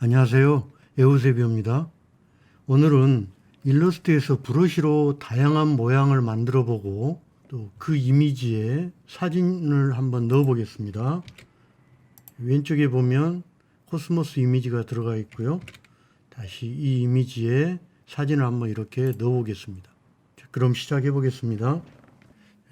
안녕하세요. 에우세비오입니다. 오늘은 일러스트에서 브러쉬로 다양한 모양을 만들어 보고 또 그 이미지에 사진을 한번 넣어 보겠습니다. 왼쪽에 보면 코스모스 이미지가 들어가 있고요. 다시 이 이미지에 사진을 한번 이렇게 넣어 보겠습니다. 그럼 시작해 보겠습니다.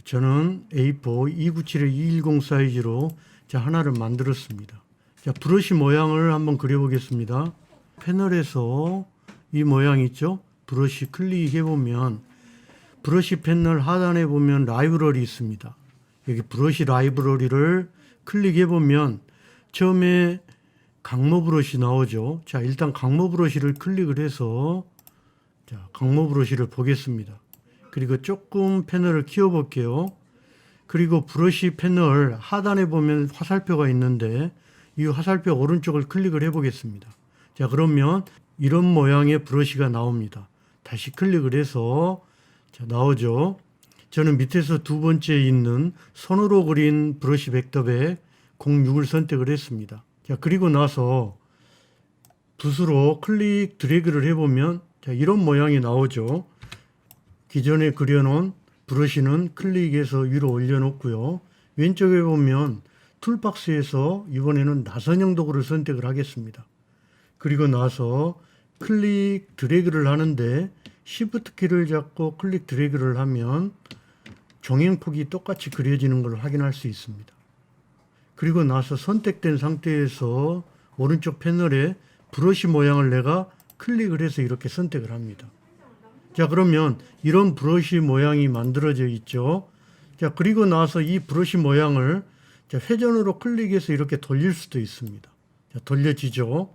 저는 A4 297-210 사이즈로 하나를 만들었습니다. 자, 브러쉬 모양을 한번 그려보겠습니다. 패널에서 이 모양 있죠? 브러쉬 클릭해 보면 브러쉬 패널 하단에 보면 라이브러리 있습니다. 여기 브러쉬 라이브러리를 클릭해 보면 처음에 강모 브러쉬 나오죠. 자, 일단 강모 브러쉬를 클릭을 해서 강모 브러쉬를 보겠습니다. 그리고 조금 패널을 키워 볼게요. 그리고 브러쉬 패널 하단에 보면 화살표가 있는데 이 화살표 오른쪽을 클릭을 해 보겠습니다. 자, 그러면 이런 모양의 브러쉬가 나옵니다. 다시 클릭을 해서 나오죠. 저는 밑에서 두 번째 있는 손으로 그린 브러쉬 벡터백 06을 선택을 했습니다. 자, 그리고 나서 붓으로 클릭 드래그를 해보면 이런 모양이 나오죠. 기존에 그려놓은 브러쉬는 클릭해서 위로 올려놓고요. 왼쪽에 보면 툴박스에서 이번에는 나선형 도구를 선택을 하겠습니다. 그리고 나서 클릭 드래그를 하는데 Shift 키를 잡고 클릭 드래그를 하면 종횡폭이 똑같이 그려지는 걸 확인할 수 있습니다. 그리고 나서 선택된 상태에서 오른쪽 패널에 브러쉬 모양을 내가 클릭을 해서 이렇게 선택을 합니다. 자, 그러면 이런 브러쉬 모양이 만들어져 있죠. 자, 그리고 나서 이 브러쉬 모양을 회전으로 클릭해서 이렇게 돌릴 수도 있습니다. 자, 돌려지죠.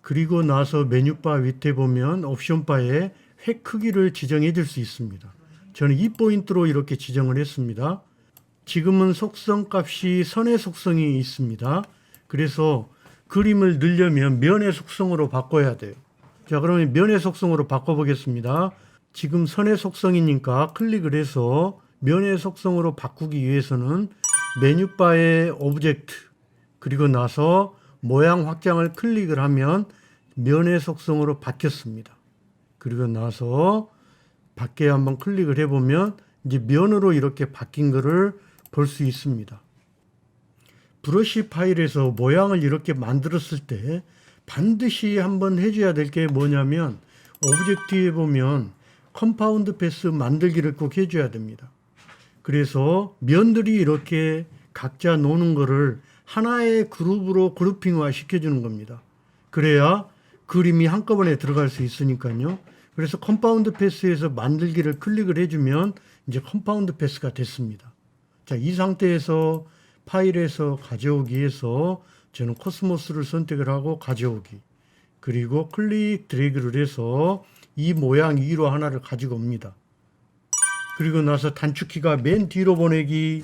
그리고 나서 메뉴바 밑에 보면 옵션 바에 획 크기를 지정해 줄 수 있습니다. 저는 이 포인트로 이렇게 지정을 했습니다. 지금은 속성 값이 선의 속성이 있습니다. 그래서 그림을 넣으려면 면의 속성으로 바꿔야 돼요. 자, 그러면 면의 속성으로 바꿔보겠습니다. 지금 선의 속성이니까 클릭을 해서 면의 속성으로 바꾸기 위해서는 메뉴바에 오브젝트 그리고 나서 모양 확장을 클릭을 하면 면의 속성으로 바뀌었습니다. 그리고 나서 밖에 한번 클릭을 해보면 이제 면으로 이렇게 바뀐 것을 볼 수 있습니다. 브러쉬 파일에서 모양을 이렇게 만들었을 때 반드시 한번 해줘야 될 게 뭐냐면 오브젝트에 보면 컴파운드 패스 만들기를 꼭 해줘야 됩니다. 그래서 면들이 이렇게 각자 노는 거를 하나의 그룹으로 그룹핑화 시켜주는 겁니다. 그래야 그림이 한꺼번에 들어갈 수 있으니까요. 그래서 컴파운드 패스에서 만들기를 클릭을 해주면 이제 컴파운드 패스가 됐습니다. 자, 이 상태에서 파일에서 가져오기에서 저는 코스모스를 선택을 하고 가져오기. 그리고 클릭 드래그를 해서 이 모양 위로 하나를 가지고 옵니다. 그리고 나서 단축키가 맨 뒤로 보내기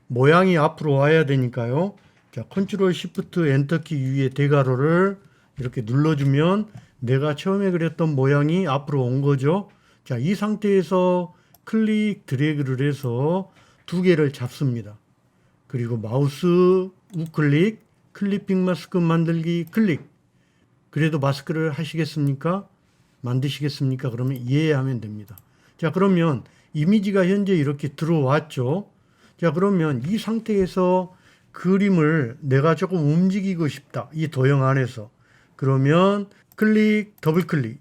모양이 앞으로 와야 되니까요. 자, 컨트롤 시프트 엔터키 위에 대괄호를 이렇게 눌러주면 내가 처음에 그렸던 모양이 앞으로 온 거죠. 자, 이 상태에서 클릭 드래그를 해서 두 개를 잡습니다. 그리고 마우스 우클릭, 클리핑 마스크 만들기 클릭. 그래도 마스크를 하시겠습니까? 만드시겠습니까? 그러면 이해하면 됩니다. 자, 그러면 이미지가 현재 이렇게 들어왔죠. 자, 그러면 이 상태에서 그림을 내가 조금 움직이고 싶다. 이 도형 안에서. 그러면 클릭, 더블 클릭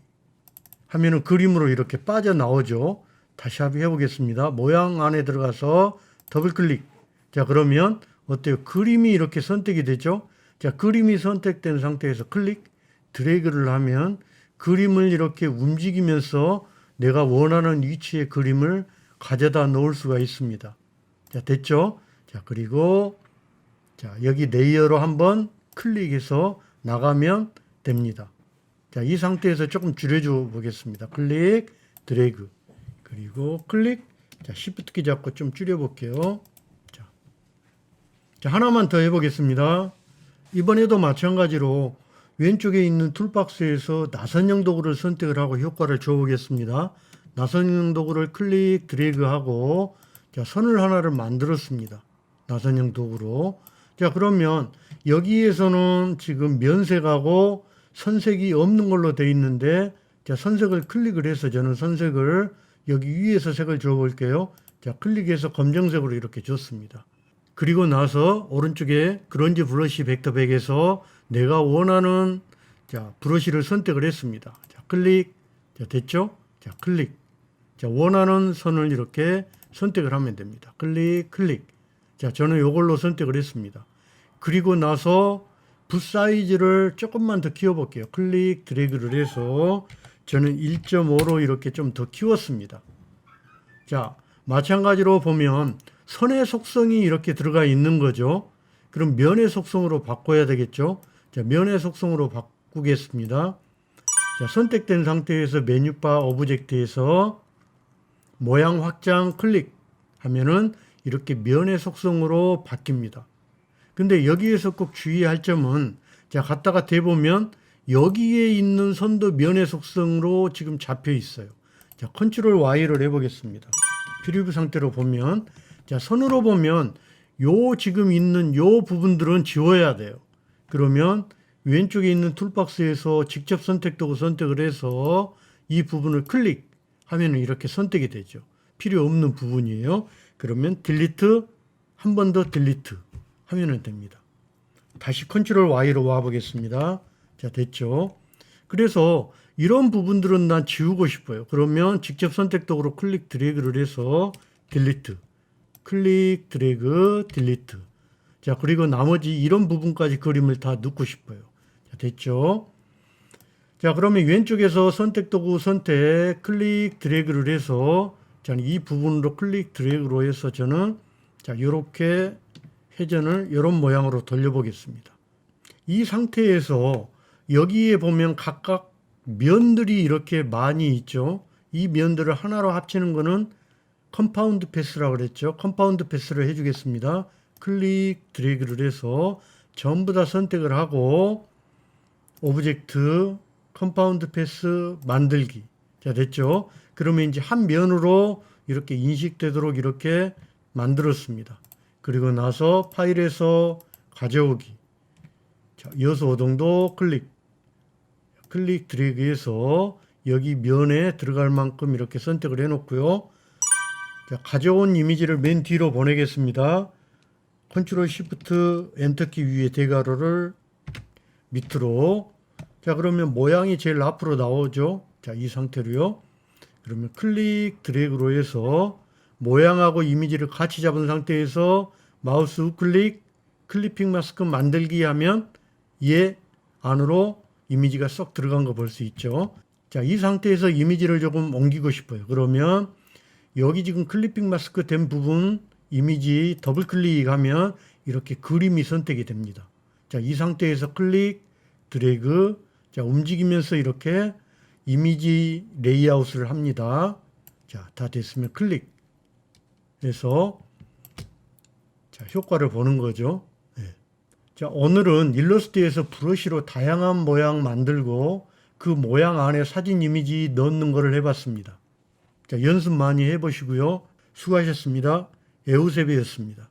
하면은 그림으로 이렇게 빠져나오죠. 다시 한번 해보겠습니다. 모양 안에 들어가서 더블 클릭. 자, 그러면 어때요? 그림이 이렇게 선택이 되죠. 자, 그림이 선택된 상태에서 클릭, 드래그를 하면 그림을 이렇게 움직이면서 내가 원하는 위치의 그림을 가져다 놓을 수가 있습니다. 자, 됐죠? 자, 그리고 여기 레이어로 한번 클릭해서 나가면 됩니다. 자, 이 상태에서 조금 줄여줘 보겠습니다. 클릭, 드래그, 그리고 클릭. 자, Shift 키 잡고 좀 줄여볼게요. 자, 하나만 더 해보겠습니다. 이번에도 마찬가지로 왼쪽에 있는 툴박스에서 나선형 도구를 선택을 하고 효과를 줘보겠습니다. 나선형 도구를 클릭, 드래그하고 선을 하나를 만들었습니다. 나선형 도구로. 자, 그러면 여기에서는 지금 면색하고 선색이 없는 걸로 되어 있는데, 자, 선색을 클릭을 해서 저는 선색을 여기 위에서 색을 줘 볼게요. 자, 클릭해서 검정색으로 이렇게 줬습니다. 그리고 나서 오른쪽에 그런지 브러쉬 벡터 100에서 내가 원하는 자, 브러쉬를 선택을 했습니다. 자, 클릭. 자, 됐죠? 자, 클릭. 자, 원하는 선을 이렇게 선택을 하면 됩니다. 클릭, 클릭. 자, 저는 이걸로 선택을 했습니다. 그리고 나서 붓 사이즈를 조금만 더 키워볼게요. 클릭, 드래그를 해서 저는 1.5로 이렇게 좀 더 키웠습니다. 자, 마찬가지로 보면 선의 속성이 이렇게 들어가 있는 거죠. 그럼 면의 속성으로 바꿔야 되겠죠. 자, 면의 속성으로 바꾸겠습니다. 자, 선택된 상태에서 메뉴바 오브젝트에서 모양 확장 클릭 하면은 이렇게 면의 속성으로 바뀝니다. 근데 여기에서 꼭 주의할 점은 자, 갖다가 대보면 여기에 있는 선도 면의 속성으로 지금 잡혀 있어요. 자, 컨트롤 Y를 해보겠습니다. 프리뷰 상태로 보면 자, 선으로 보면 요 지금 있는 요 부분들은 지워야 돼요. 그러면 왼쪽에 있는 툴박스에서 직접 선택도구 선택을 해서 이 부분을 클릭하면 이렇게 선택이 되죠. 필요 없는 부분이에요. 그러면 딜리트, 한 번 더 딜리트 하면 됩니다. 다시 컨트롤 Y로 와 보겠습니다. 자, 됐죠. 그래서 이런 부분들은 난 지우고 싶어요. 그러면 직접 선택도구로 클릭 드래그를 해서 딜리트, 클릭 드래그 딜리트. 자, 그리고 나머지 이런 부분까지 그림을 다 넣고 싶어요. 자, 됐죠. 자, 그러면 왼쪽에서 선택도구 선택 클릭 드래그를 해서 저는 이 부분으로 클릭 드래그로 해서 저는 자, 이렇게 회전을 이런 모양으로 돌려보겠습니다. 이 상태에서 여기에 보면 각각 면들이 이렇게 많이 있죠. 이 면들을 하나로 합치는 거는 컴파운드 패스라고 그랬죠. 컴파운드 패스를 해주겠습니다. 클릭 드래그를 해서 전부 다 선택을 하고 오브젝트 컴파운드 패스 만들기. 자, 됐죠. 그러면 이제 한 면으로 이렇게 인식되도록 이렇게 만들었습니다. 그리고 나서 파일에서 가져오기. 자, 여수 오동도 클릭 드래그해서 여기 면에 들어갈 만큼 이렇게 선택을 해놓고요. 자, 가져온 이미지를 맨 뒤로 보내겠습니다. 컨트롤 시프트 엔터키 위에 대괄호를 밑으로. 자, 그러면 모양이 제일 앞으로 나오죠. 자, 이 상태로요. 그러면 클릭 드래그로 해서 모양하고 이미지를 같이 잡은 상태에서 마우스 우클릭 클리핑 마스크 만들기 하면 얘 안으로 이미지가 쏙 들어간 거 볼 수 있죠. 자, 이 상태에서 이미지를 조금 옮기고 싶어요. 그러면 여기 지금 클리핑 마스크 된 부분 이미지 더블 클릭하면 이렇게 그림이 선택이 됩니다. 자, 이 상태에서 클릭 드래그 자, 움직이면서 이렇게 이미지 레이아웃을 합니다. 자, 다 됐으면 클릭 해서 자, 효과를 보는 거죠. 네. 자, 오늘은 일러스트에서 브러쉬로 다양한 모양 만들고 그 모양 안에 사진 이미지 넣는 거를 해봤습니다. 자, 연습 많이 해보시고요. 수고하셨습니다. 에우세비였습니다.